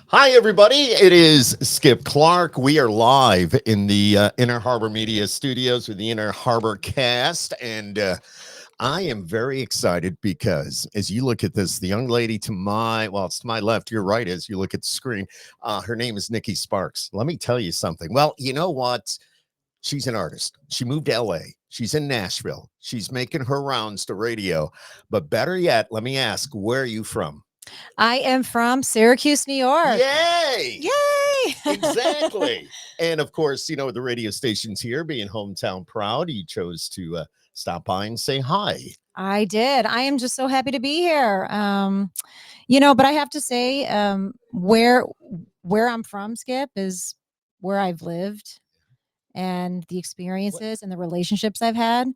Hi, everybody. It is Skip Clark. We are live in the Inner Harbor Media Studios with the Inner Harbor cast. And I am very excited because as you look at this, the young lady to it's to my left, your right, as you look at the screen, her name is Nikki Sparks. Let me tell you something. Well, you know what? She's an artist. She moved to LA. She's in Nashville. She's making her rounds to radio. But better yet, let me ask, where are you from? I am from Syracuse, New York. Yay! Yay! Exactly. And of course, the radio station's here, being hometown proud. You chose to stop by and say hi. I did. I am just so happy to be here. But I have to say, where I'm from, Skip, is where I've lived and the experiences and the relationships I've had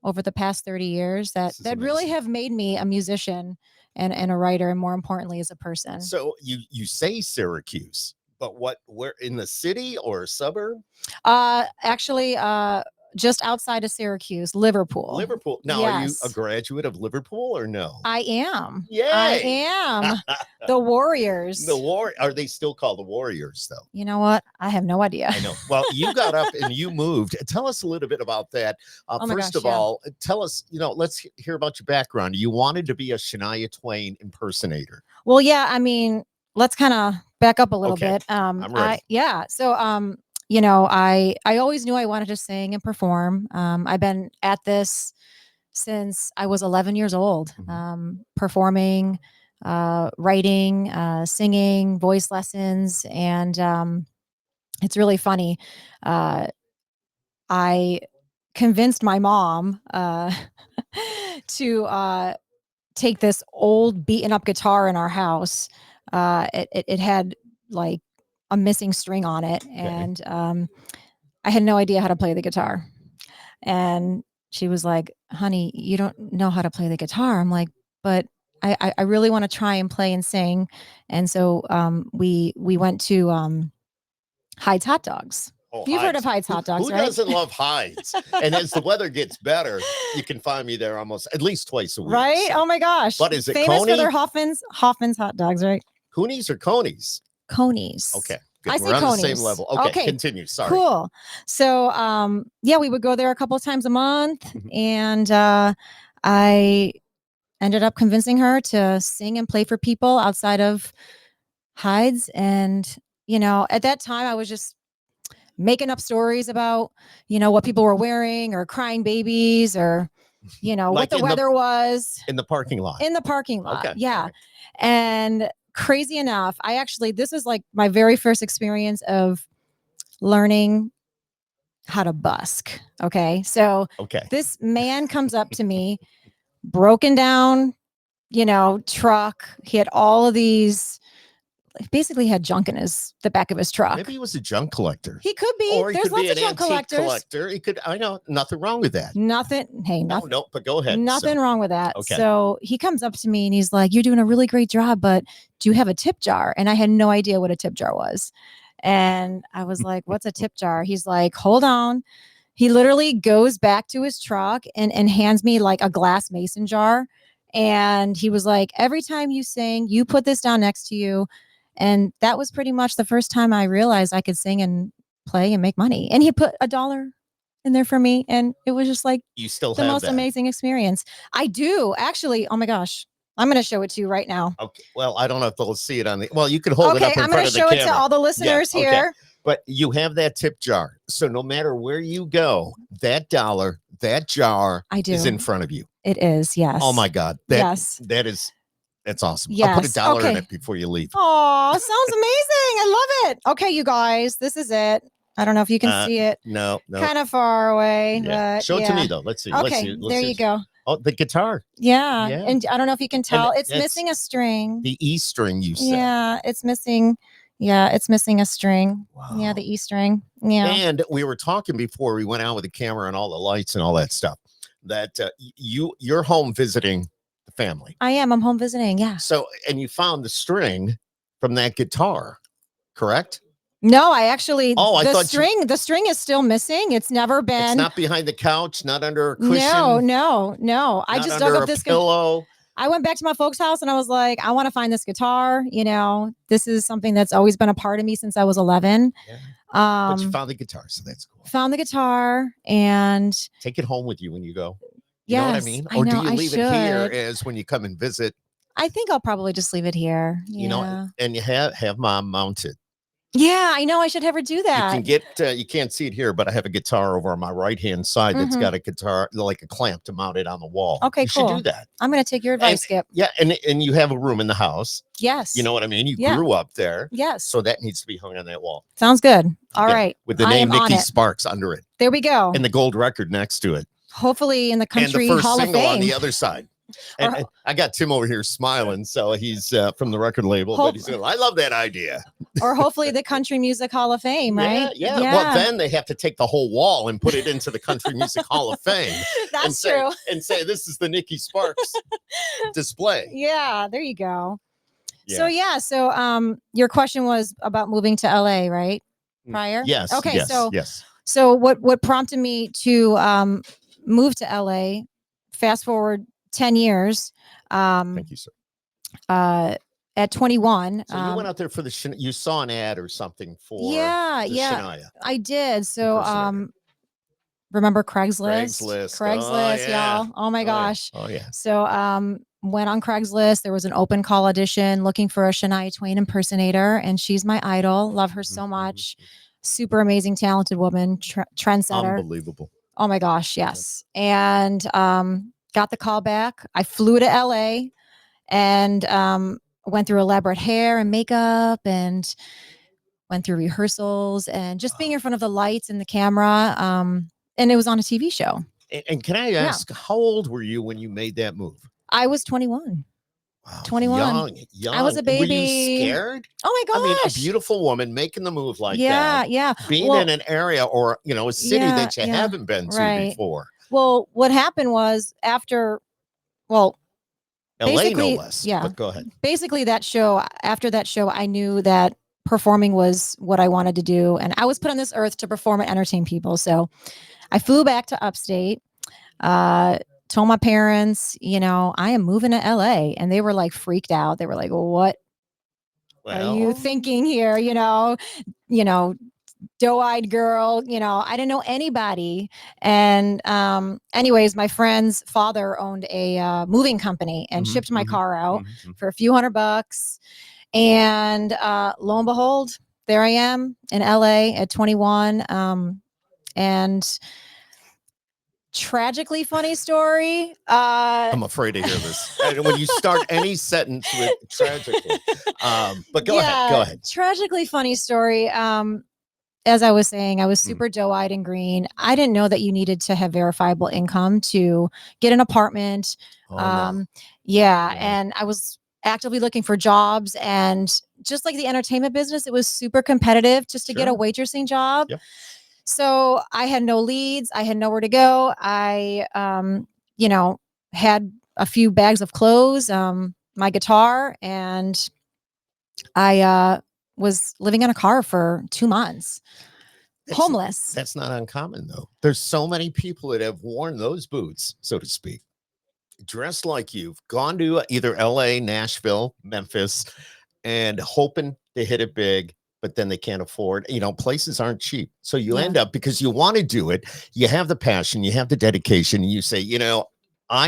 over the past 30 years that really have made me a musician and a writer, and more importantly, as a person. So you say Syracuse, but where in the city or suburb? Actually, just outside of Syracuse, Liverpool. Liverpool. Now, are you a graduate of Liverpool or no? I am. Yay! I am. The Warriors. Are they still called the Warriors, though? You know what? I have no idea. I know. Well, you got up and you moved. Tell us a little bit about that. First of all, tell us, let's hear about your background. You wanted to be a Shania Twain impersonator. Well, yeah, I mean, let's kind of back up a little bit. I'm ready. So, I always knew I wanted to sing and perform. I've been at this since I was 11 years old, performing, writing, singing, voice lessons. And it's really funny. I convinced my mom to take this old beaten up guitar in our house. It had like a missing string on it. Okay. And I had no idea how to play the guitar. And she was like, honey, you don't know how to play the guitar. I'm like, but I really want to try and play and sing. And so we went to Hyde's Hot Dogs. Oh, you've heard of Hyde's Hot Dogs, who right? doesn't love Hyde's? And as the weather gets better, you can find me there almost at least twice a week. Right? So. Oh my gosh. But is it famous Coney? For their Hoffman's hot dogs, right? Coonies or Conies? Conies. Okay. Good. We're on the same level. Okay. Continue. Sorry. Cool. So we would go there a couple of times a month, and I ended up convincing her to sing and play for people outside of Hyde's. And at that time I was just making up stories about what people were wearing, or crying babies, or like what the weather was in the parking lot. Okay. Yeah. Right. And crazy enough, this was like my very first experience of learning how to busk. Okay. So this man comes up to me, broken down, truck. He had all of these, basically had junk in the back of his truck. Maybe he was a junk collector. He could be. Or he There's could lots be of an junk collector. He could. I know, nothing wrong with that. Nothing. Hey, nothing. No, but go ahead. Nothing wrong with that. Okay. So he comes up to me and he's like, "You're doing a really great job, but do you have a tip jar?" And I had no idea what a tip jar was. And I was like, "What's a tip jar?" He's like, "Hold on." He literally goes back to his truck and hands me like a glass mason jar. And he was like, "Every time you sing, you put this down next to you." And that was pretty much the first time I realized I could sing and play and make money. And he put $1 in there for me. And it was just like you still the most amazing experience. I do actually. Oh my gosh. I'm going to show it to you right now. Okay. Well, I don't know if they'll see it on you can hold it up in front of the camera. I'm going to show it to all the listeners here. Okay. But you have that tip jar. So no matter where you go, that dollar, that jar is in front of you. It is. Yes. Oh my God. That's awesome. Yes. I'll put $1 in it before you leave. Oh, sounds amazing. I love it. Okay, you guys, this is it. I don't know if you can see it. No. Kind of far away. Yeah. But show it to me, though. Let's see. Okay, there you go. Oh, the guitar. Yeah. And I don't know if you can tell. It's missing a string. The E string, you said. Yeah, it's missing. Yeah, it's missing a string. Wow. Yeah, the E string. Yeah. And we were talking before we went out with the camera and all the lights and all that stuff, that you're home visiting the family. I am. I'm home visiting. Yeah. So, and you found the string from that guitar, correct? No, I actually. Oh, I thought the string is still missing. It's never been. It's not behind the couch, not under a cushion. No. I just dug up this pillow. I went back to my folks' house and I was like, I want to find this guitar. You know, this is something that's always been a part of me since I was 11. Yeah. But you found the guitar, so that's cool. Found the guitar and take it home with you when you go. You know what I yes, mean? I Or do know, you I leave it here should. as when you come and visit? I think I'll probably just leave it here. You know, Yeah. and you have mom mount it. Yeah, I know. I should have her do You that. can get, you can't see it here, but I have a guitar over on my right-hand side that's Mhm. got a guitar, like a clamp to mount it on the wall. Okay, You should do cool. that. I'm going to take your advice, And Skip. yeah, and you have a room in the house. Yes. You know what I mean? You Yeah. grew up there. Yes. So that needs to be hung on that wall. Sounds good. All Yeah, right. with the I name am on Nikki it. Sparks under it There we go. and the gold record next to it. Hopefully in the And the country first Hall of single on Fame. the other side. And, Or- and I got Tim over here smiling, so he's from the record label, but he's going, I love that idea. Or hopefully the Country Music Hall of Fame, right? Yeah. Well, then they have to take the whole wall and put it into the Country Music Hall of Fame. That's and true. And say, this is the Nikki Sparks display. Yeah, there you go. Yeah. So your question was about moving to LA, right? Prior? Yes. Okay, yes. So what prompted me to move to LA, fast forward 10 years. Thank you, sir. At 21. So you went out there for the you saw an ad or something for Shania. I did. So remember Craigslist? Craigslist, y'all. Oh my gosh. Oh yeah. So went on Craigslist. There was an open call audition looking for a Shania Twain impersonator, and she's my idol. Love her so much. Super amazing, talented woman, trendsetter. Unbelievable. Oh my gosh, yes. And got the call back. I flew to LA and went through elaborate hair and makeup and went through rehearsals and just being in front of the lights and the camera. And it was on a TV show. And can I ask, how old were you when you made that move? I was 21. Wow, 21. Young. I was a baby. Were you scared? Oh my gosh. I mean, a beautiful woman making the move like that. Yeah. Being in an area or, a city that you haven't been to before. Well, what happened was after LA, no less. Yeah. But go ahead. Basically, after that show, I knew that performing was what I wanted to do. And I was put on this earth to perform and entertain people. So I flew back to upstate, told my parents, I am moving to LA. And they were like freaked out. They were like, what are you thinking here? Doe-eyed girl, I didn't know anybody. And anyways, my friend's father owned a moving company and shipped my car out for a few $100. And lo and behold, there I am in LA at 21. And tragically funny story. I'm afraid to hear this. When you start any sentence with tragically. But go ahead. Tragically funny story. As I was saying, I was super doe-eyed and green. I didn't know that you needed to have verifiable income to get an apartment. No. And I was actively looking for jobs, and just like the entertainment business, it was super competitive just to get a waitressing job. Yep. So I had no leads. I had nowhere to go. I, had a few bags of clothes, my guitar, and I was living in a car for 2 months. Homeless. That's not uncommon, though. There's so many people that have worn those boots, so to speak, dressed like you've gone to either LA, Nashville, Memphis, and hoping to hit it big, but then they can't afford, places aren't cheap. So you end up, because you want to do it, you have the passion, you have the dedication, and you say,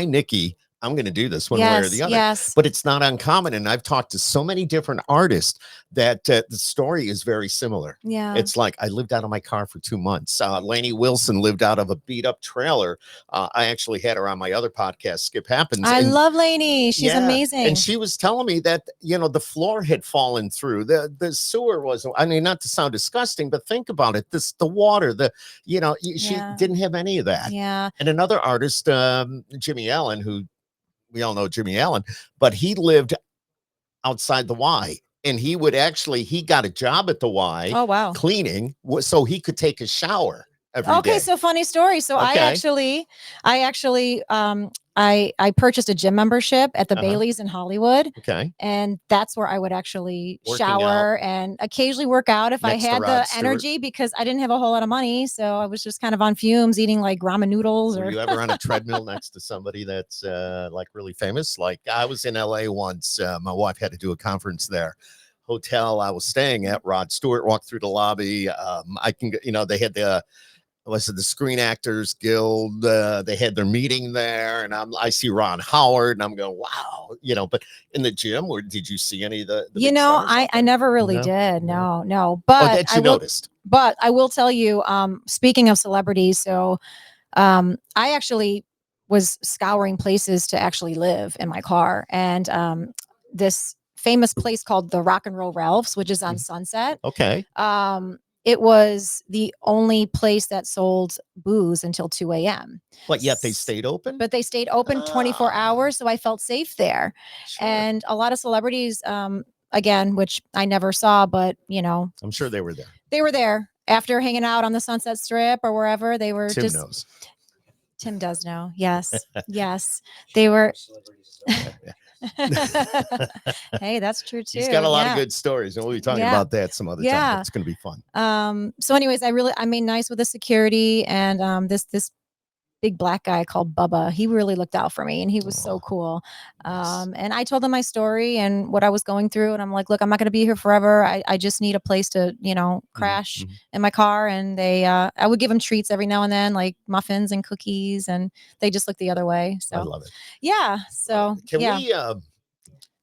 Nikki, I'm going to do this one way or the other. Yes. But it's not uncommon. And I've talked to so many different artists that the story is very similar. Yeah. It's like, I lived out of my car for 2 months. Lainey Wilson lived out of a beat up trailer. I actually had her on my other podcast, Skip Happens. I love Lainey. She's amazing. And she was telling me that, the floor had fallen through. The sewer was, not to sound disgusting, but think about it. The water, she didn't have any of that. Yeah. And another artist, Jimmy Allen, who we all know Jimmy Allen, but he lived outside the Y, and he got a job at the Y. Oh, wow. Cleaning, so he could take a shower every day. So funny story. So I actually I purchased a gym membership at the Uh-huh. Bailey's in Hollywood. Okay. And that's where I would actually Working shower and occasionally work out if Next to I had Rod the Stewart. energy, because I didn't have a whole lot of money. So I was just kind of on fumes eating like ramen noodles. Were Or you ever on a treadmill next to somebody that's like really famous? Like I was in LA once. My wife had to do a conference there. Hotel I was staying at, Rod Stewart walked through the lobby. I can, they had the Screen Actors Guild. They had their meeting there, and I see Ron Howard, and I'm going, wow, But in the gym, or did you see any of the big stars out I there? never really No? did. No. Oh, But that I you will noticed. but I will tell you, speaking of celebrities, so I actually was scouring places to actually live in my car, and this famous place called the Rock and Roll Ralphs, which is on Sunset. Okay. It was the only place that sold booze until 2 a.m. But yet they stayed open? But they stayed open 24 hours, so I felt safe there. Sure. And a lot of celebrities, again, which I never saw, but I'm sure they were there. they were there after hanging out on the Sunset Strip or wherever. They were Tim just knows. Tim does know. Yes. Yes. They were. Hey, that's true too. He's got a lot of good stories, and we'll be talking about that some other time. But it's going to be fun. So anyways, I made nice with the security, and this big black guy called Bubba, he really looked out for me, and he was so cool. And I told him my story and what I was going through, and I'm like, look, I'm not going to be here forever. I just need a place to, crash in my car. And I would give them treats every now and then, like muffins and cookies, and they just looked the other way. So I love it. Yeah. So Can we?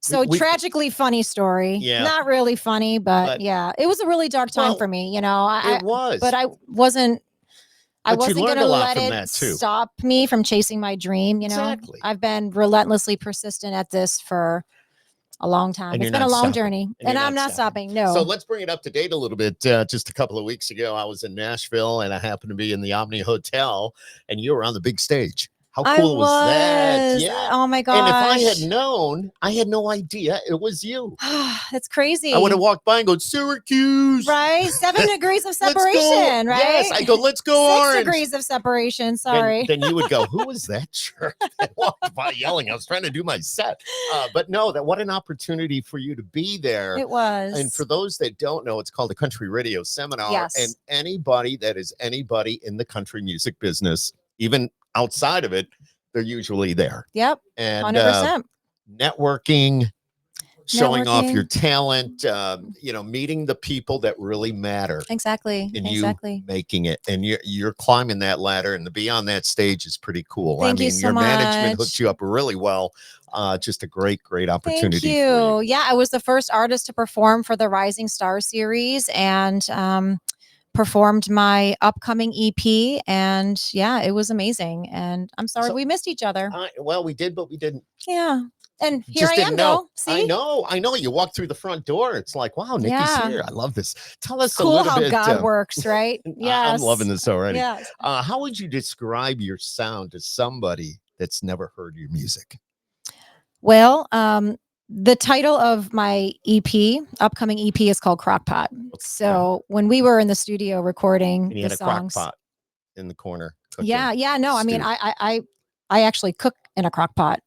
So tragically funny story. Yeah. Not really funny, but yeah, it was a really dark time for me. It was. But I wasn't going to let it too. stop me from chasing my dream. Exactly. I've been relentlessly persistent at this for a long time. And it's been a long journey, and I'm not stopping. No. So let's bring it up to date a little bit. Just a couple of weeks ago, I was in Nashville, and I happened to be in the Omni Hotel, and you were on the big stage. How cool was that? Yeah. Oh my gosh. And if I had known, I had no idea it was you. That's crazy. I would have walked by and go, Syracuse. Right? 7 degrees of separation, right? Yes, I go, let's go 6 Orange. degrees of separation. Sorry. Then you would go, who was that jerk that walked by yelling? I was trying to do my set. But no, what an opportunity for you to be there. It was. And for those that don't know, it's called a country radio seminar. Yes. And anybody that is anybody in the country music business, even outside of it, they're usually there. Yep. And 100%. Networking, showing off your talent, meeting the people that really matter. Exactly. And you making it. And you're climbing that ladder, and to be on that stage is pretty cool. Thank you so your much. management hooked you up really well. Just a great opportunity. Thank you. Yeah, I was the first artist to perform for the Rising Star series, and performed my upcoming EP, and yeah, it was amazing. And I'm sorry we missed each other. Well, we did, but we didn't. Yeah. And here Just I am though. See? I know. You walk through the front door. It's like, wow, Nikki's here. I love this. Tell us cool a little how bit. God works, right? Yeah. I'm loving this already. Yes. How would you describe your sound to somebody that's never heard your music? Well, the title of my upcoming EP is called Crockpot. So when we were in the studio recording and you had the a songs, crock pot in the corner. Yeah. No, I mean, I actually cook in a crock pot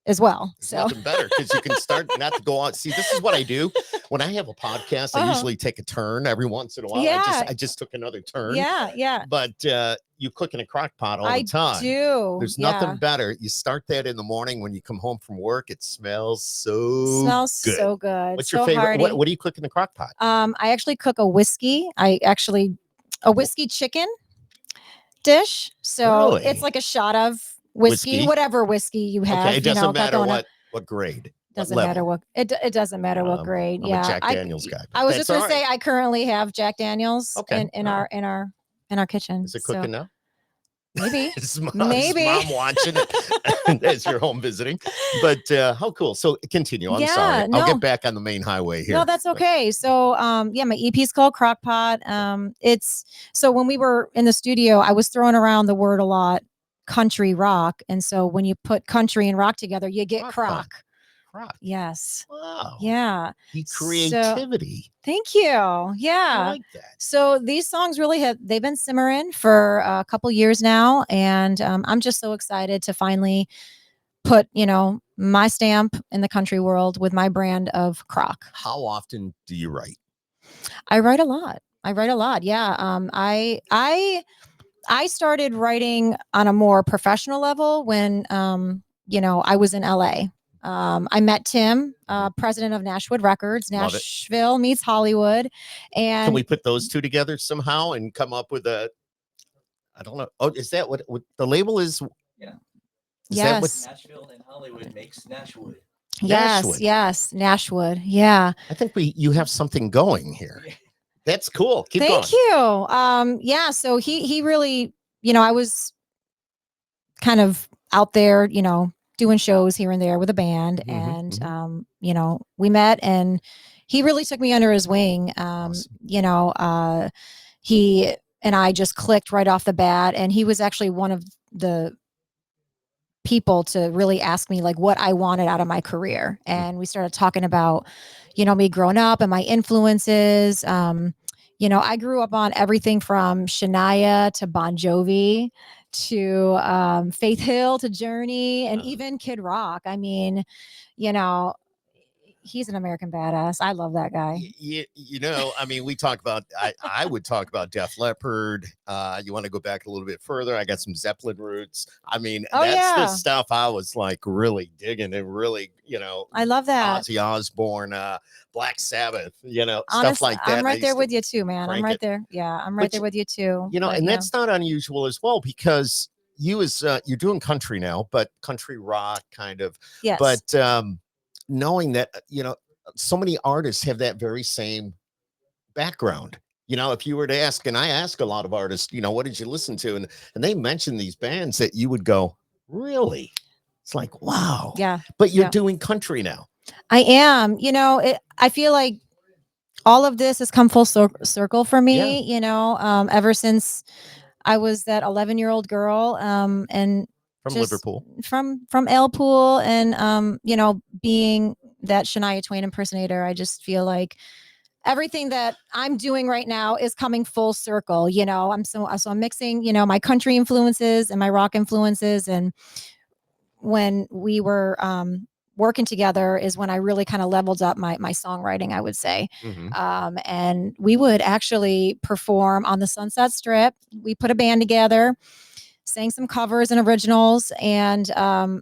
as well. There's so nothing better, because you can start not to go on. See, this is what I do when I have a podcast. I usually take a turn every once in a while. Yeah. I just took another turn. Yeah. But you cook in a crock pot all the time. I do. There's nothing better. You start that in the morning when you come home from work. It smells so good. So good. What's your favorite? What do you cook in the crock pot? I actually cook a whiskey. A whiskey chicken dish. So it's like a shot of whiskey, whatever whiskey you have. Okay, it doesn't matter what grade. Doesn't matter what it doesn't matter what grade. I'm a Jack Daniels guy. I was just gonna say I currently have Jack Daniels in our kitchen. Is it cooking now? Maybe. Maybe. Mom watching it as you're home visiting. But how cool. So continue. I'm sorry. I'll get back on the main highway here. No, that's okay. So my EP is called Crockpot. So when we were in the studio, I was throwing around the word a lot, country rock. And so when you put country and rock together, you get crock. Yes. Wow. Yeah. The creativity. Thank you. Yeah. I like that. So these songs they've been simmering for a couple years now. And I'm just so excited to finally put, my stamp in the country world with my brand of crock. How often do you write? I write a lot. Yeah. I started writing on a more professional level when, I was in LA. I met Tim, president of Nashville Records. Love it. Nashville meets Hollywood. And Can we put those two together somehow and come up with a, I don't know. Oh, is that what the label is? Yeah. Is yes. that what Nashville and Hollywood makes Nashwood. Yes, Nashwood. Yeah. I think you have something going here. That's cool. Keep going. Thank you. Yeah. So he really, I was kind of out there, doing shows here and there with a band, and we met, and he really took me under his wing. Awesome. He and I just clicked right off the bat, and he was actually one of the people to really ask me like what I wanted out of my career. And we started talking about, me growing up and my influences. I grew up on everything from Shania to Bon Jovi to Faith Hill to Journey and even Kid Rock. I mean, he's an American badass. I love that guy. I mean, we talk about, I would talk about Def Leppard. You want to go back a little bit further? I got some Zeppelin roots. I mean, that's the stuff I was like really digging and really, I love that. Ozzy Osbourne, Black Sabbath, Honestly, stuff like that. I'm right there with you too, man. I'm right there. Yeah, I'm right there with you too. And that's not unusual as well, because you're doing country now, but country rock kind of. Yes. But knowing that, so many artists have that very same background. If you were to ask, and I ask a lot of artists, what did you listen to? And they mention these bands that you would go, really? It's like, wow. Yeah. But you're doing country now. I am. I feel like all of this has come full circle for me, ever since I was that 11-year-old girl, and from Liverpool, from El Pool, and being that Shania Twain impersonator. I just feel like everything that I'm doing right now is coming full circle. I'm mixing, my country influences and my rock influences. And when we were working together is when I really kind of leveled up my songwriting, I would say. Mm-hmm. And we would actually perform on the Sunset Strip. We put a band together, sang some covers and originals, and I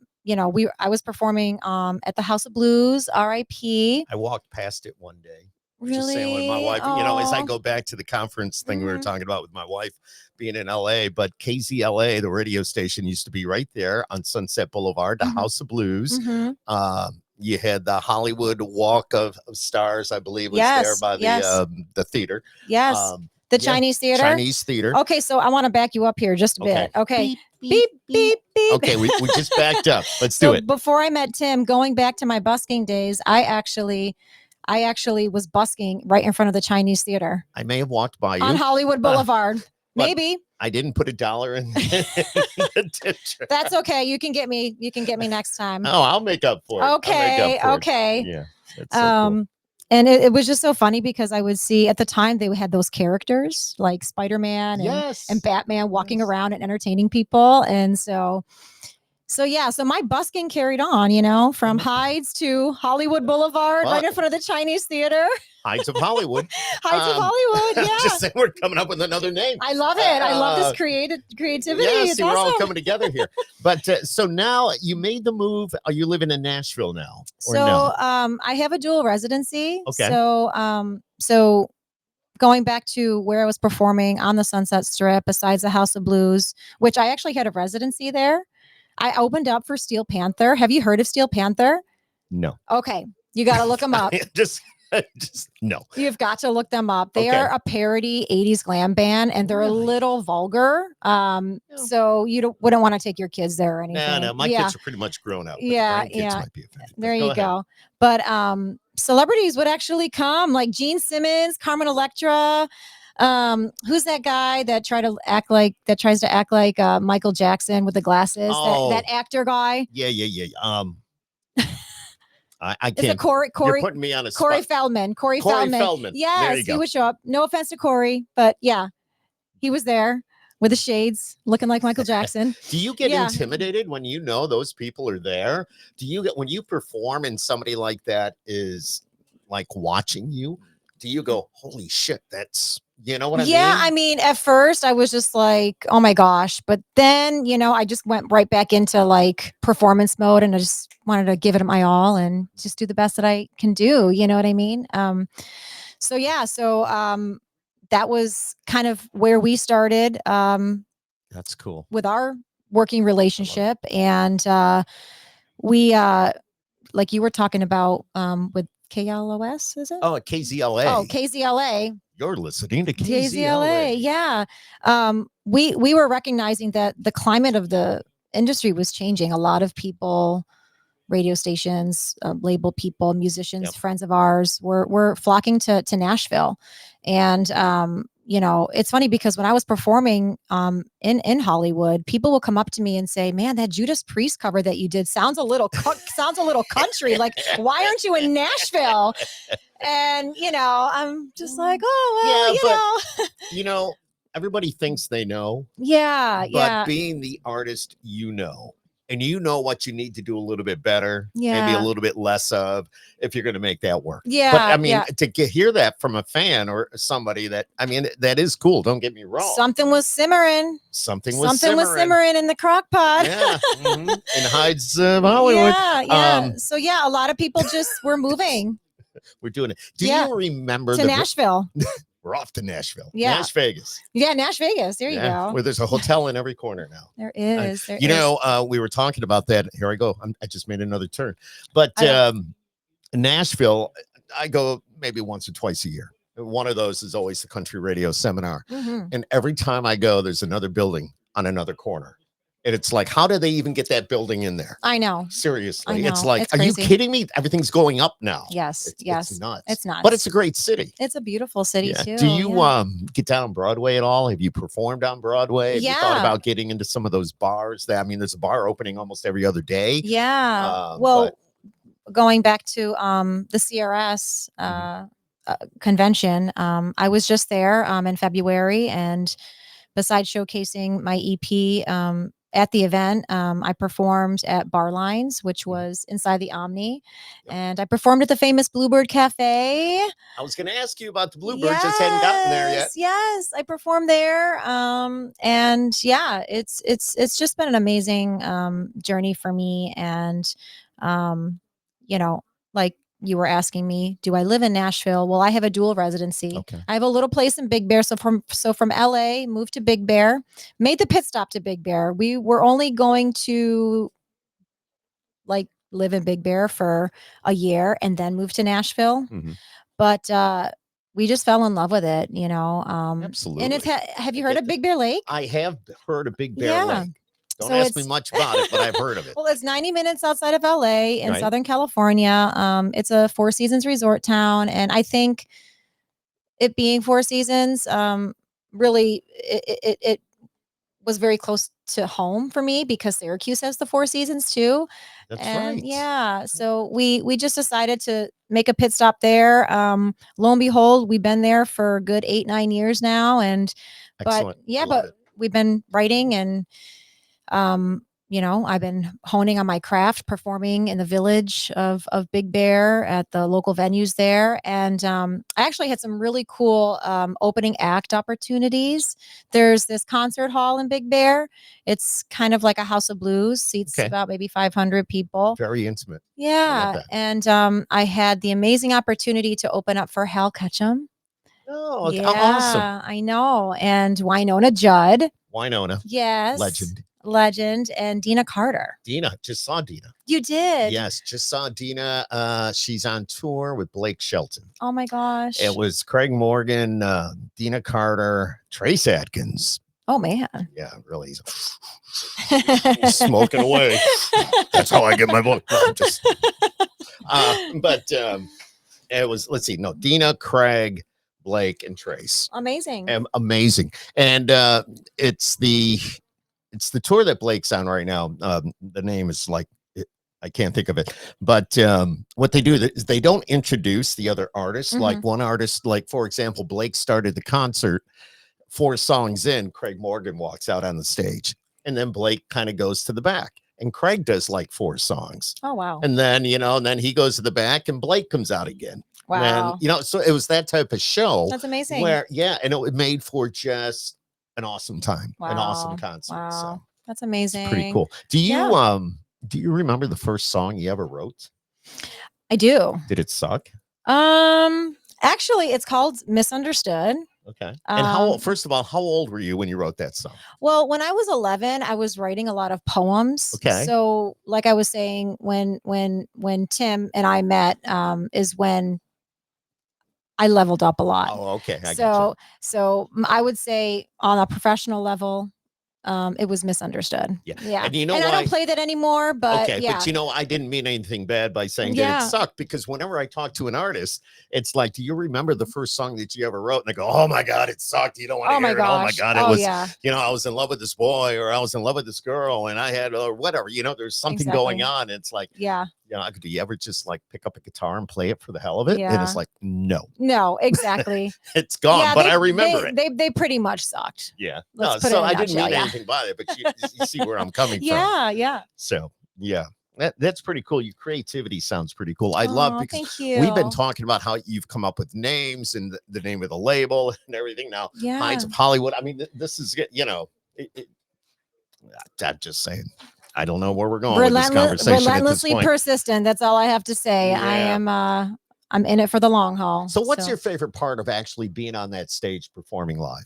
was performing at the House of Blues, RIP. I walked past it one day. Really? Just saying with my wife, as I go back to the conference thing we were talking about with my wife being in LA, but KZLA, the radio station, used to be right there on Sunset Boulevard, the House of Blues. You had the Hollywood Walk of Stars, I believe, was there by the theater. Yes. The Chinese theater? Chinese theater. Okay, so I want to back you up here just a bit. Okay. Beep, beep, beep. Okay, we just backed up. Let's do it. Before I met Tim, going back to my busking days, I actually was busking right in front of the Chinese theater. I may have walked by you. On Hollywood Boulevard. Maybe. I didn't put $1 in the tip jar. That's okay. You can get me next time. Oh, I'll make up for it. Okay. Yeah. That's so cool. And it was just so funny because I would see at the time they had those characters like Spider-Man and Batman walking around and entertaining people. And so my busking carried on, from Hyde's to Hollywood Boulevard, right in front of the Chinese theater. Heights of Hollywood. Heights of Hollywood, yeah. Just saying, we're coming up with another name. I love it. I love this creativity. Yeah, it's see, awesome. we're all coming together here. But so now you made the move. Are you living in Nashville now? I have a dual residency. Okay. So going back to where I was performing on the Sunset Strip, besides the House of Blues, which I actually had a residency there, I opened up for Steel Panther. Have you heard of Steel Panther? No. Okay. You got to look them up. Just no. You've got to look them up. They are a parody 80s glam band, and they're a little vulgar. So you wouldn't want to take your kids there or anything. No. My kids are pretty much grown up. Yeah. Might be offended. There you go. But celebrities would actually come, like Gene Simmons, Carmen Electra. Who's that guy that tries to act like Michael Jackson with the glasses? That actor guy. Yeah. I can't. Is it Corey? You're putting me on a spot. Corey Feldman. Feldman. Yes, he would show up. No offense to Corey, but yeah, he was there. with the shades, looking like Michael Jackson. Do you get Yeah. intimidated when you know those people are there? Do you get when you perform and somebody like that is like watching you? Do you go, holy shit, that's you know what I Yeah, mean? I mean, at first I was just like, oh my gosh. But then, I just went right back into like performance mode and I just wanted to give it my all and just do the best that I can do. You know what I mean? So yeah, that was kind of where we started That's cool. with our working relationship. And we like you were talking about with KLOS, is it? Oh, at KZLA. Oh, KZLA. You're listening to KZLA, KZLA. yeah. We were recognizing that the climate of the industry was changing. A lot of people, radio stations, label people, musicians, Yep. friends of ours were flocking to Nashville. And it's funny because when I was performing in Hollywood, people will come up to me and say, "Man, that Judas Priest cover that you did sounds a little country. Like, why aren't you in Nashville?" And I'm just like, "Oh, well, Yeah, everybody thinks they know, yeah, but yeah, being the artist, and you know what you need to do a little bit better, maybe a Yeah. little bit less of, if you're going to make that work. yeah." But I mean, yeah. to hear that from a fan or somebody that that is cool. Don't get me wrong. Something was simmering. Something was Something was simmering in the crock pot. Yeah, in Hyde's Hollywood. Yeah. So yeah, a lot of people just were moving We're doing it. Do Yeah. you remember to Nashville. We're off to Nashville. Yeah. Nash Vegas. Yeah, Nash Vegas. There you go. Where there's a hotel in every corner now. There is. There You is. know, we were talking about that. Here I go. I just made another turn. But I Nashville, I go maybe once or twice a year. One of those is always the country radio seminar. Mhm. And every time I go, there's another building on another corner. And it's like, how do they even get that building in there? I know. Seriously. I It's know. like, It's are you crazy. kidding me? Everything's going up now. Yes. It's nuts. It's nuts. But it's a great city. It's a beautiful city too. Do you yeah. get down on Broadway at all? Have you performed on Broadway? Have you thought Yeah. about getting into some of those bars? There's a bar opening almost every other day. Yeah. But Going back to the CRS convention, I was just there in February, and besides showcasing my EP at the event, I performed at Bar Lines, which was inside the Omni, and I performed at the famous Bluebird Cafe. I was going to ask you about the Bluebird. Just hadn't gotten there yet. Yes, I performed there, and yeah, it's just been an amazing journey for me, and like you were asking me, do I live in Nashville? Well, I have a dual residency. Okay. I have a little place in Big Bear. So from LA, moved to Big Bear, made the pit stop to Big Bear. We were only going to like live in Big Bear for a year and then move to Nashville. Mhm. But we just fell in love with it, Absolutely. And have you heard of Big Bear Lake? I have heard of Big Bear Yeah. Lake. Don't So ask me it's- much about it, but I've heard of it. Well, it's 90 minutes outside of LA in Right. Southern California. It's a Four Seasons resort town. And I think it being Four Seasons, really, it was very close to home for me because Syracuse has the Four Seasons too. That's And right. yeah, so we just decided to make a pit stop there. Lo and behold, we've been there for a good 8-9 years now. And Excellent. but yeah, I love but it. we've been writing and I've been honing on my craft, performing in the village of Big Bear at the local venues there. And I actually had some really cool opening act opportunities. There's this concert hall in Big Bear. It's kind of like a House of Blues, seats Okay. about maybe 500 people. Very intimate. Yeah. that. And I had the amazing opportunity to open up for Hal Ketchum. Oh, Yeah, awesome. I know. And Winona Judd. Winona. Yes. Legend. And Dina Carter. Dina. Just saw Dina. You did? Yes, just saw Dina. She's on tour with Blake Shelton. Oh my gosh. It was Craig Morgan, Dina Carter, Trace Adkins. Oh man. Yeah, really. He's smoking away. That's how I get my book. No, but it was, let's see, no, Dina, Craig, Blake, and Trace. Amazing. Amazing. And it's the tour that Blake's on right now. The name is like, I can't think of it, but what they do is they don't introduce the other artists. Like one artist, like for example, Blake started the concert 4 songs in, Craig Morgan walks out on the stage, and then Blake kind of goes to the back, and Craig does like 4 songs. Oh, wow. And then, and then he goes to the back and Blake comes out again. Wow. And, so it was that type of show. That's amazing. Where, and it made for just an awesome time, an awesome concert. Wow. So That's amazing. it's pretty cool. Do you remember the first song you ever wrote? I do. Did it suck? Actually, it's called Misunderstood. Okay. And first of all, how old were you when you wrote that song? Well, when I was 11, I was writing a lot of poems. Okay. So like I was saying, when Tim and I met, is when I leveled up a lot. Oh, okay. So I would say on a professional level, it was Misunderstood. Yeah. And I don't play that anymore, but okay, but I didn't mean anything bad by saying that it sucked, because whenever I talk to an artist, it's like, do you remember the first song that you ever wrote? And I go, oh my God, it sucked. You don't want to hear it. Oh my God, it was, I was in love with this boy, or I was in love with this girl, and I had, or whatever, there's something going on. It's like, do you ever just like pick up a guitar and play it for the hell of it? And it's like, no, exactly. It's gone, but I remember it. They pretty much sucked. Yeah. So I didn't mean anything by it, but you see where I'm coming from. Yeah. So that's pretty cool. Your creativity sounds pretty cool. I love, because thank you. We've been talking about how you've come up with names and the name of the label and everything. Now, Hyde's of Hollywood. I mean, this is, I'm just saying. I don't know where we're going with this conversation. Relentlessly persistent. That's all I have to say. Yeah. I'm in it for the long haul. So what's your favorite part of actually being on that stage performing live?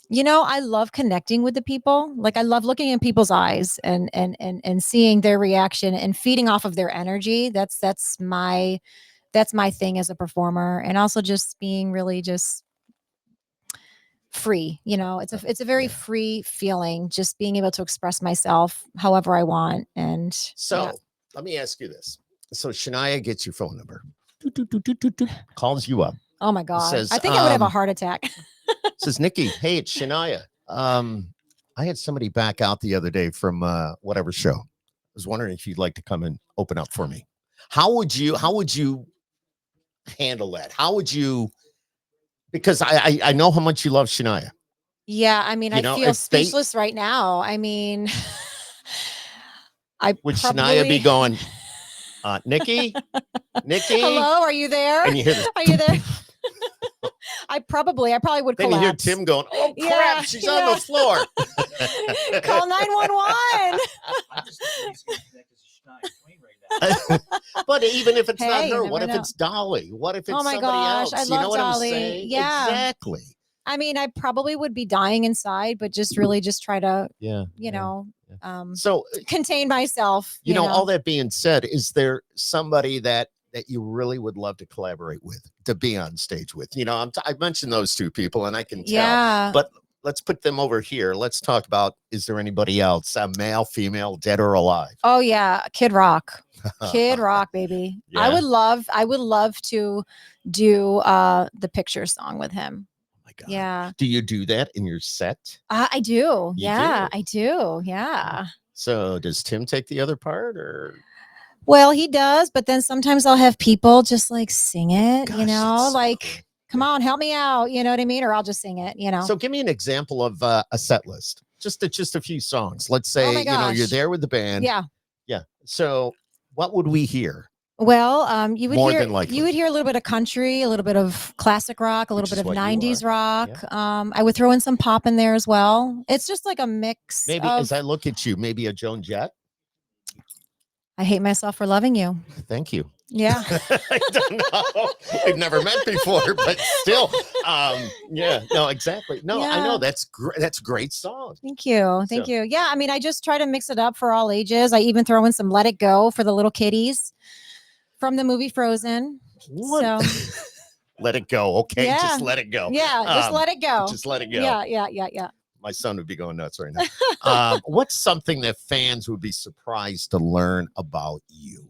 I love connecting with the people. Like, I love looking in people's eyes and seeing their reaction and feeding off of their energy. That's my thing as a performer. And also just being really just free. It's a very free feeling, just being able to express myself however I want. And so let me ask you this. So Shania gets your phone number, calls you up. Oh my God. Says, I think I would have a heart attack. Says, Nikki, hey, it's Shania. I had somebody back out the other day from whatever show. I was wondering if you'd like to come and open up for me. How would you handle that? How would you, because I know how much you love Shania. Yeah, I mean, I feel speechless right now. I mean, would Shania be going, Nikki? Hello, are you there? And you hear this, are you there? I probably would collapse. Then you hear Tim going, oh crap, she's on the floor. Call 911. But even if it's not her, what if it's Dolly? What if it's somebody else? I love what Dolly. I'm saying? Yeah, exactly. I mean, I probably would be dying inside, but just really just try to, so contain myself. You know, all that being said, is there somebody that you really would love to collaborate with, to be on stage with? I mentioned those 2 people, and I can tell, but let's put them over here. Let's talk about, is there anybody else, male, female, dead or alive? Oh yeah. Kid Rock, baby. Yeah. I would love to do the Picture song with him. Oh my God. Yeah. Do you do that in your set? I do. I do. Yeah. So does Tim take the other part, or? Well, he does, but then sometimes I'll have people just like sing it, like, cool. Come on, help me out. You know what I mean? Or I'll just sing it, So give me an example of a set list, just a few songs. Let's say, you're there with the band. Yeah. Yeah. So what would we hear? Well, you would hear a little bit of country, a little bit of classic rock, a little bit of 90s rock. Yeah. I would throw in some pop in there as well. It's just like a mix. Maybe as I look at you, maybe a Joan Jett. I hate myself for loving you. Thank you. Yeah. I don't know. We've never met before, but still. No, exactly. No, I know that's great. That's a great song. Thank you. Thank you. Yeah. I mean, I just try to mix it up for all ages. I even throw in some Let It Go for the little kiddies from the movie Frozen. What? So let it go. Okay. Yeah. Just let it go. Yeah. Just let it go. Just let it go. Yeah. My son would be going nuts right now. What's something that fans would be surprised to learn about you?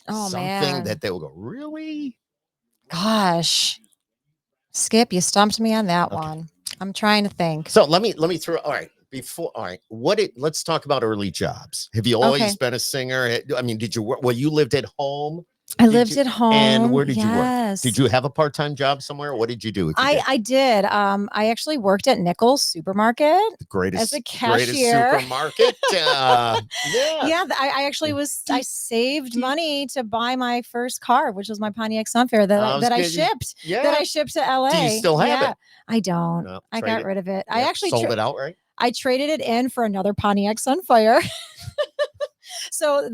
Oh, something that they will go, really? Gosh, Skip, you stumped me on that one. I'm trying to think. So let me throw. All right. Let's talk about early jobs. Have you always been a singer? I mean, did you work? Well, you lived at home. I Did lived you- at home. And where did you work? Yes. Did you have a part-time job somewhere? What did you do? If you did? I did. I actually worked at Nichols Supermarket The greatest, as a greatest cashier. supermarket. Yeah. Yeah, I actually I saved money to buy my first car, which was my Pontiac Sunfire that I was I good. shipped Yeah. that I shipped to LA. Do you still have Yeah, it? I don't. No, I trade got it. rid of it. I Yeah, actually sold it outright. I traded it in for another Pontiac Sunfire. So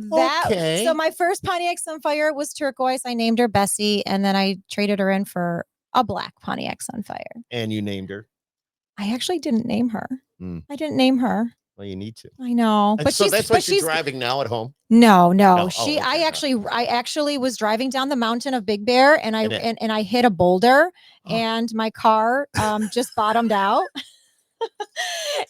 Okay. my first Pontiac Sunfire was turquoise. I named her Bessie, and then I traded her in for a black Pontiac Sunfire. And you named her. I actually didn't name her. Hmm. I didn't name her. Well, you need to. I know, And but so she's that's but what you're she's driving now at home. no. No. Oh, She okay. I actually was driving down the mountain of Big Bear, and And I hit a boulder, Oh. and my car just bottomed out.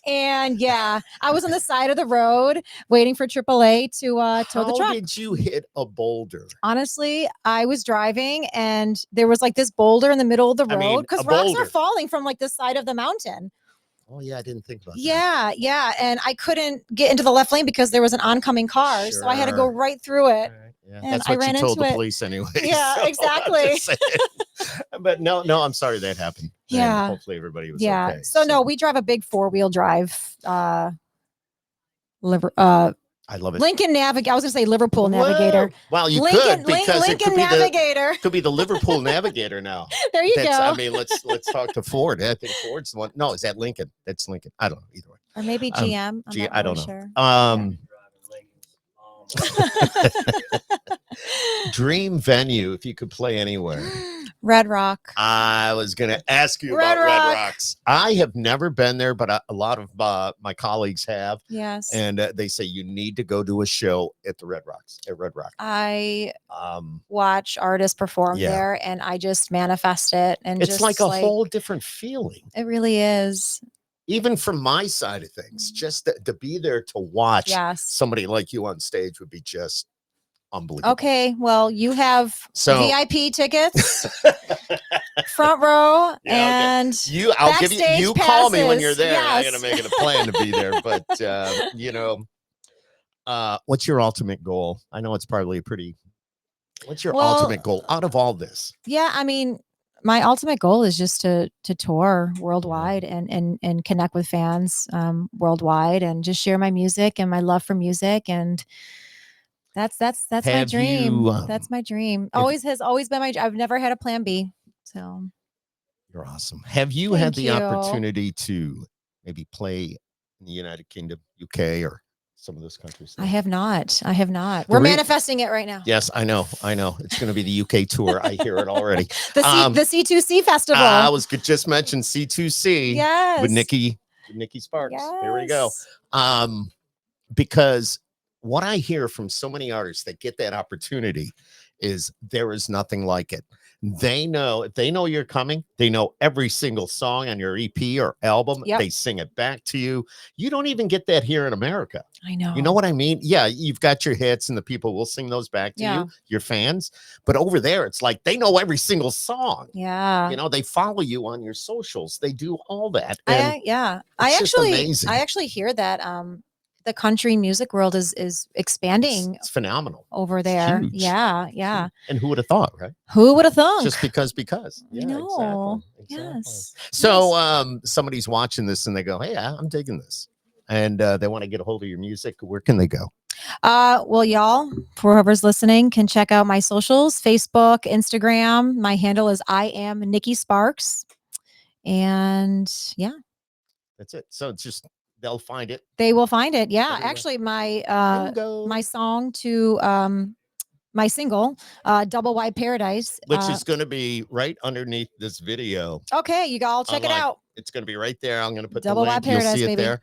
And yeah, I was on the side of the road waiting for AAA to tow the How truck. did you hit a boulder? Honestly, I was driving and there was like this boulder in the middle of the I mean, road because a rocks boulder. are falling from like the side of the mountain. Oh yeah, I didn't think about that. Yeah. And I couldn't get into the left lane because there was an oncoming car. So I had to go Sure. right through it. Yeah, And that's I what you ran told into the it. police anyway. Yeah, so I'm exactly. just saying. But no, I'm sorry that happened. And Yeah. hopefully everybody was Yeah. okay. So no, we drive a big 4-wheel drive I love it. Lincoln Navigator. I was gonna say Liverpool Navigator. Well, you Lincoln, could because it Lincoln could be Navigator. could be the Liverpool Navigator now. There you go. I mean, let's talk to Ford. I think Ford's the one. No, is that Lincoln? That's Lincoln. I don't know either way. Or maybe GM. I don't know. Sure. Dream venue if you could play anywhere. Red Rock. I was going to ask you Red about Red Rock. Rocks. I have never been there, but a lot of my colleagues have. Yes. And they say you need to go to a show at the Red Rocks, at Red Rock. I watch artists perform there and I just manifest it. And it's just like a whole different feeling. It really is. Even from my side of things, just to be there to watch somebody like you on stage would be just unbelievable. Okay, well, you have VIP tickets, front row, and I'll give you. You call me when you're there. Yes. I'm gonna make it a plan to be there. But what's your ultimate goal? I know it's probably What's your ultimate goal out of all this? Yeah, I mean, my ultimate goal is just to tour worldwide and connect with fans worldwide and just share my music and my love for music, and that's my dream. That's my dream. Has always been my. I've never had a plan B. So you're awesome. Have you had the opportunity to maybe play in the United Kingdom, UK, or some of those countries? I have not. We're manifesting it right now. Yes, I know. It's going to be the UK tour. I hear it already. the C2C festival. I was just mentioned C2C. Yes. With Nikki Sparks. Yes. Here we go. Because what I hear from so many artists that get that opportunity is there is nothing like it. They know if they know you're coming, they know every single song on your EP or album. Yep. They sing it back to you. You don't even get that here in America. I know. You know what I mean? Yeah, you've got your hits and the people will sing those back to you, your fans. But over there, it's like they know every single song. Yeah. You know, they follow you on your socials. They do all that. I actually hear that the country music world is expanding. It's phenomenal over there. Huge. Yeah. And who would have thought, right? Who would have thought? Just because. Yeah, exactly. Yes. So somebody's watching this and they go, hey, I'm digging this. And they want to get a hold of your music. Where can they go? Well, y'all, for whoever's listening, can check out my socials, Facebook, Instagram. My handle is I am Nikki Sparks. And yeah. That's it. So it's just they'll find it. They will find it. Yeah. Everywhere. Actually, my song to my single, Double Wide Paradise. Which is going to be right underneath this video. Okay, you all check it out. It's going to be right there. I'm going to put Double the link. Wide Paradise, you'll see it baby. there.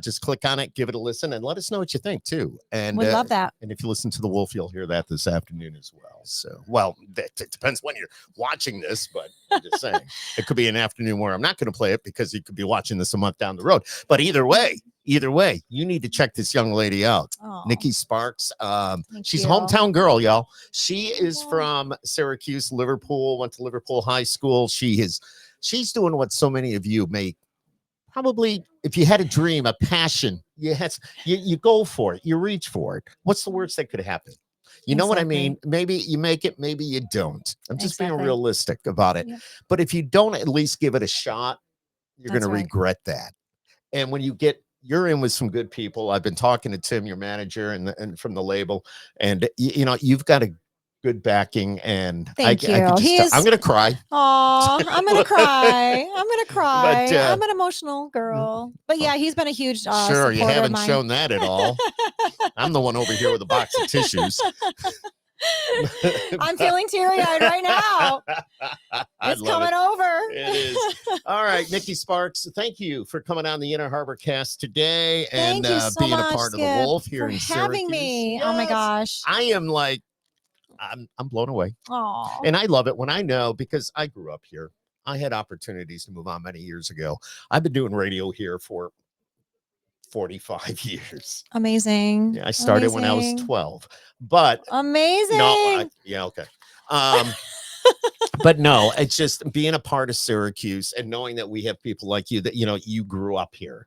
Just click on it, give it a listen, and let us know what you think too. And we love that. And if you listen to the Wolf, you'll hear that this afternoon as well. So, well, it depends when you're watching this, but I'm just saying it could be an afternoon where I'm not going to play it because you could be watching this a month down the road. But either way, you need to check this young lady out, Nikki Sparks. She's a hometown girl, y'all. She is from Syracuse, Liverpool. Went to Liverpool High School. She's doing what so many of you may. Probably, if you had a dream, a passion, you go for it, you reach for it. What's the worst that could happen? You know what I Exactly. mean? Maybe you make it, maybe you don't. I'm just being Exactly. realistic about it. Yep. But if you don't at least give it a shot, you're going That's to right. regret that. And when you're in with some good people. I've been talking to Tim, your manager, and from the label, and you've got a good backing. And Thank I could you. just tell, I'm going to cry. Oh, I'm gonna cry. I'm gonna cry. But I'm an emotional girl. But yeah, he's been a huge sure, you supporter of haven't mine. shown that at all. I'm the one over here with a box of tissues. I'm feeling teary-eyed right now. I It's love coming it. over. It is. All right, Nikki Sparks, thank you for coming on the Inner Harbor Cast today and Thank you so being much, a part of the Skip, Wolf here for in having Syracuse. me. Oh my Yes. gosh. I am like, I'm blown away. Oh. And I love it when I know, because I grew up here. I had opportunities to move on many years ago. I've been doing radio here for 45 years. Amazing. Yeah, I started when I was Amazing. 12. But Amazing. no, yeah, okay. But no, it's just being a part of Syracuse and knowing that we have people like you that, you grew up here.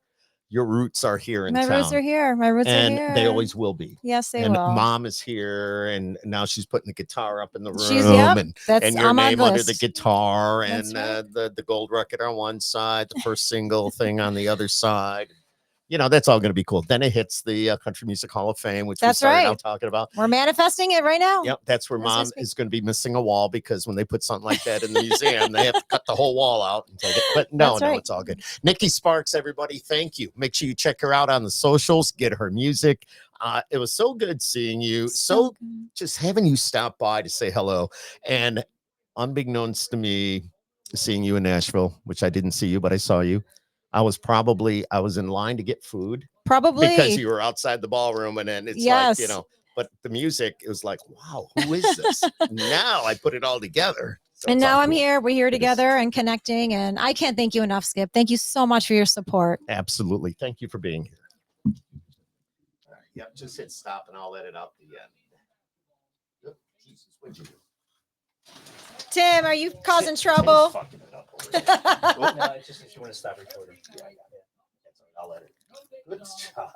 Your roots are here in My town. roots are here. My roots are And here. they always will be. Yes, they And will. mom is here, and now she's putting the guitar up in the room, That's and your on my name under the list. guitar, That's and right. the gold record on one side, the first single thing on the other side. That's all going to be cool. Then it hits the Country Music Hall of Fame, which we That's started right. out talking about. We're manifesting it right now. Yep, that's where As we mom speak. is going to be missing a wall, because when they put something like that in the museum, they have to cut the whole wall out and take it. But no, That's right. it's all good. Nikki Sparks, everybody, thank you. Make sure you check her out on the socials, get her music. It was so good seeing you. So good. just having you stop by to say hello. And unbeknownst to me, seeing you in Nashville, which I didn't see you, but I saw you. I was in line to get food. Probably. Because you were outside the ballroom, and then it's Yes. like, but the music, it was like, wow, who is this? Now I put it all together. So And it's all now I'm cool. here. We're here It is. together and connecting. And I can't thank you enough, Skip. Thank you so much for your support. Absolutely. Thank you for being here. All right. Yep. Just hit stop and I'll let it out the end. Oh, Jesus, what'd you do? Tim, are you causing trouble? Tim's fucking it up over there. No, it's just if you want to stop recording. Yeah, I'll let it. Good job.